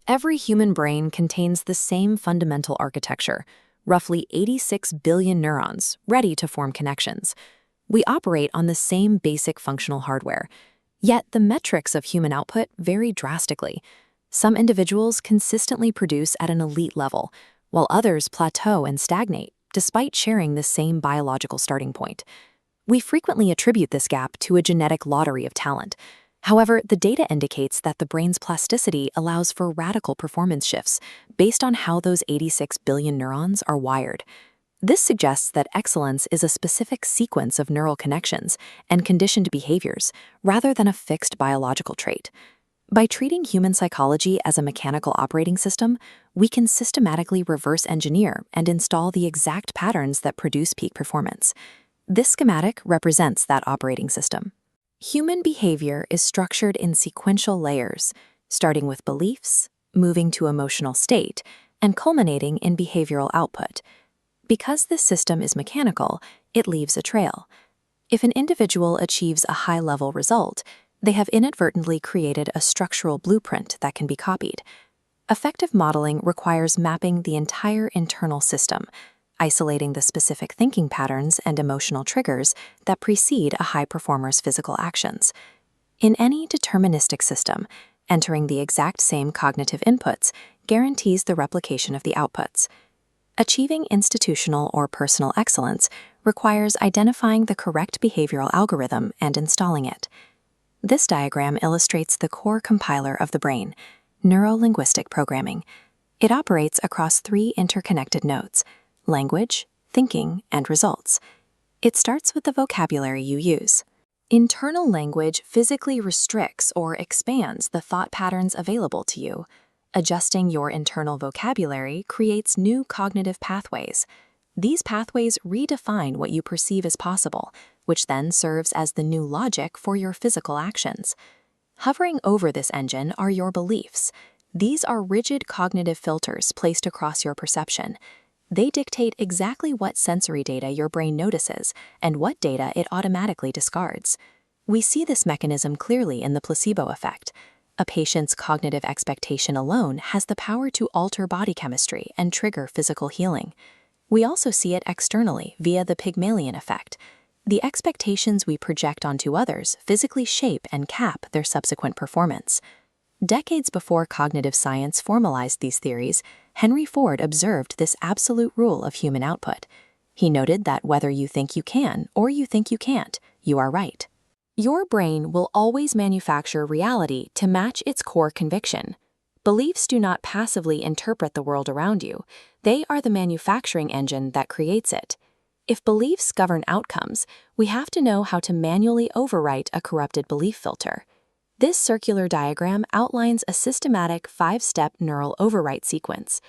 Every human brain contains the same fundamental architecture, roughly 86 billion neurons, ready to form connections. We operate on the same basic functional hardware. Yet the metrics of human output vary drastically. Some individuals consistently produce at an elite level, while others plateau and stagnate, despite sharing the same biological starting point. We frequently attribute this gap to a genetic lottery of talent. However, the data indicates that the brain's plasticity allows for radical performance shifts based on how those 86 billion neurons are wired. This suggests that excellence is a specific sequence of neural connections and conditioned behaviors, rather than a fixed biological trait. By treating human psychology as a mechanical operating system, we can systematically reverse engineer and install the exact patterns that produce peak performance. This schematic represents that operating system. Human behavior is structured in sequential layers, starting with beliefs, moving to emotional state, and culminating in behavioral output. Because this system is mechanical, it leaves a trail. If an individual achieves a high-level result, they have inadvertently created a structural blueprint that can be copied. Effective modeling requires mapping the entire internal system, isolating the specific thinking patterns and emotional triggers that precede a high performer's physical actions. In any deterministic system, entering the exact same cognitive inputs guarantees the replication of the outputs. Achieving institutional or personal excellence requires identifying the correct behavioral algorithm and installing it. This diagram illustrates the core compiler of the brain, neuro-linguistic programming. It operates across three interconnected nodes: language, thinking, and results. It starts with the vocabulary you use. Internal language physically restricts or expands the thought patterns available to you. Adjusting your internal vocabulary creates new cognitive pathways. These pathways redefine what you perceive as possible, which then serves as the new logic for your physical actions. Hovering over this engine are your beliefs. These are rigid cognitive filters placed across your perception. They dictate exactly what sensory data your brain notices and what data it automatically discards. We see this mechanism clearly in the placebo effect. A patient's cognitive expectation alone has the power to alter body chemistry and trigger physical healing. We also see it externally via the Pygmalion effect. The expectations we project onto others physically shape and cap their subsequent performance. Decades before cognitive science formalized these theories, Henry Ford observed this absolute rule of human output. He noted that whether you think you can or you think you can't, you are right. Your brain will always manufacture reality to match its core conviction. Beliefs do not passively interpret the world around you. They are the manufacturing engine that creates it. If beliefs govern outcomes, we have to know how to manually overwrite a corrupted belief filter. This circular diagram outlines a systematic 5-step neural overwrite sequence.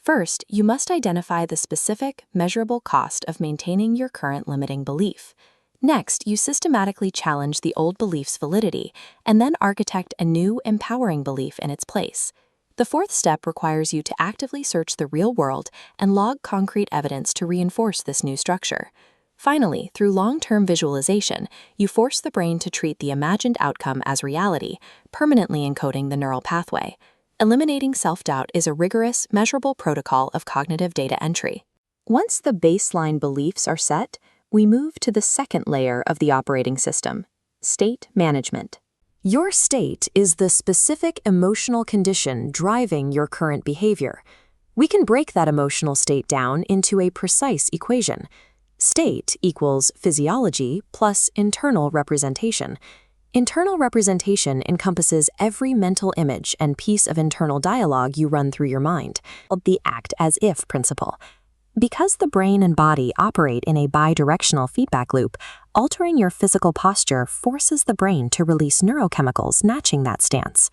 First, you must identify the specific, measurable cost of maintaining your current limiting belief. Next, you systematically challenge the old belief's validity and then architect a new, empowering belief in its place. The fourth step requires you to actively search the real world and log concrete evidence to reinforce this new structure. Finally, through long-term visualization, you force the brain to treat the imagined outcome as reality, permanently encoding the neural pathway. Eliminating self-doubt is a rigorous, measurable protocol of cognitive data entry. Once the baseline beliefs are set, we move to the second layer of the operating system: state management. Your state is the specific emotional condition driving your current behavior. We can break that emotional state down into a precise equation. State equals physiology plus internal representation. Internal representation encompasses every mental image and piece of internal dialogue you run through your mind, the act-as-if principle. Because the brain and body operate in a bidirectional feedback loop, altering your physical posture forces the brain to release neurochemicals matching that stance.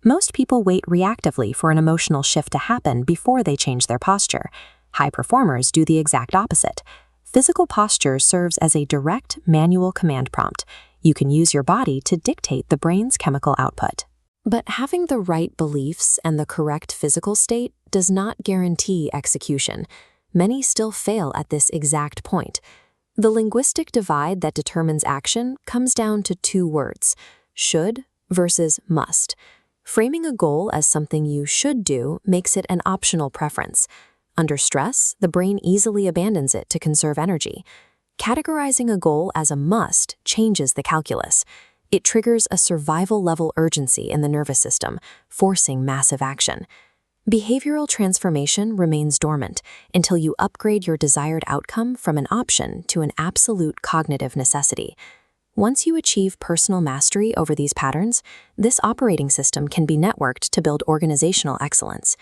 Most people wait reactively for an emotional shift to happen before they change their posture. High performers do the exact opposite. Physical posture serves as a direct manual command prompt. You can use your body to dictate the brain's chemical output. But having the right beliefs and the correct physical state does not guarantee execution. Many still fail at this exact point. The linguistic divide that determines action comes down to two words: should versus must. Framing a goal as something you should do makes it an optional preference. Under stress, the brain easily abandons it to conserve energy. Categorizing a goal as a must changes the calculus. It triggers a survival-level urgency in the nervous system, forcing massive action. Behavioral transformation remains dormant until you upgrade your desired outcome from an option to an absolute cognitive necessity. Once you achieve personal mastery over these patterns, this operating system can be networked to build organizational excellence.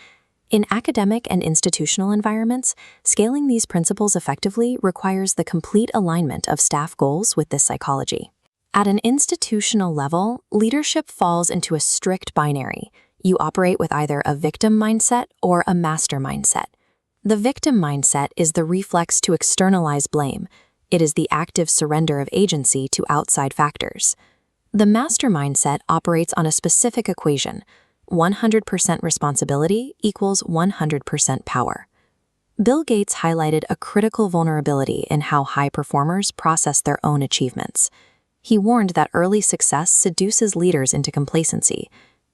In academic and institutional environments, scaling these principles effectively requires the complete alignment of staff goals with this psychology. At an institutional level, leadership falls into a strict binary. You operate with either a victim mindset or a master mindset. The victim mindset is the reflex to externalize blame. It is the active surrender of agency to outside factors. The master mindset operates on a specific equation: 100% responsibility equals 100% power. Bill Gates highlighted a critical vulnerability in how high performers process their own achievements. He warned that early success seduces leaders into complacency.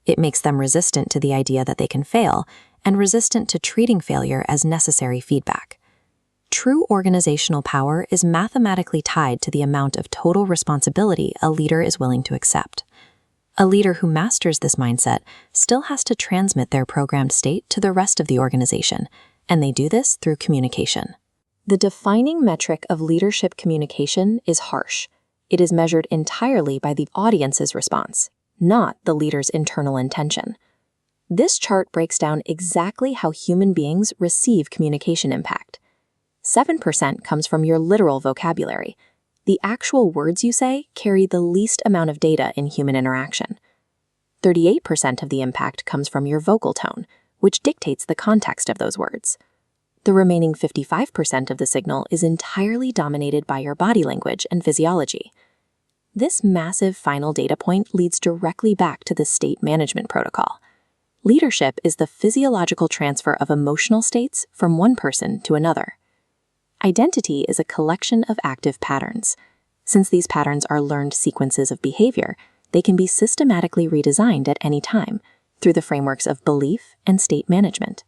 It makes them resistant to the idea that they can fail and resistant to treating failure as necessary feedback. True organizational power is mathematically tied to the amount of total responsibility a leader is willing to accept. A leader who masters this mindset still has to transmit their programmed state to the rest of the organization, and they do this through communication. The defining metric of leadership communication is harsh. It is measured entirely by the audience's response, not the leader's internal intention. This chart breaks down exactly how human beings receive communication impact. 7% comes from your literal vocabulary. The actual words you say carry the least amount of data in human interaction. 38% of the impact comes from your vocal tone, which dictates the context of those words. The remaining 55% of the signal is entirely dominated by your body language and physiology. This massive final data point leads directly back to the state management protocol. Leadership is the physiological transfer of emotional states from one person to another. Identity is a collection of active patterns. Since these patterns are learned sequences of behavior, they can be systematically redesigned at any time through the frameworks of belief and state management.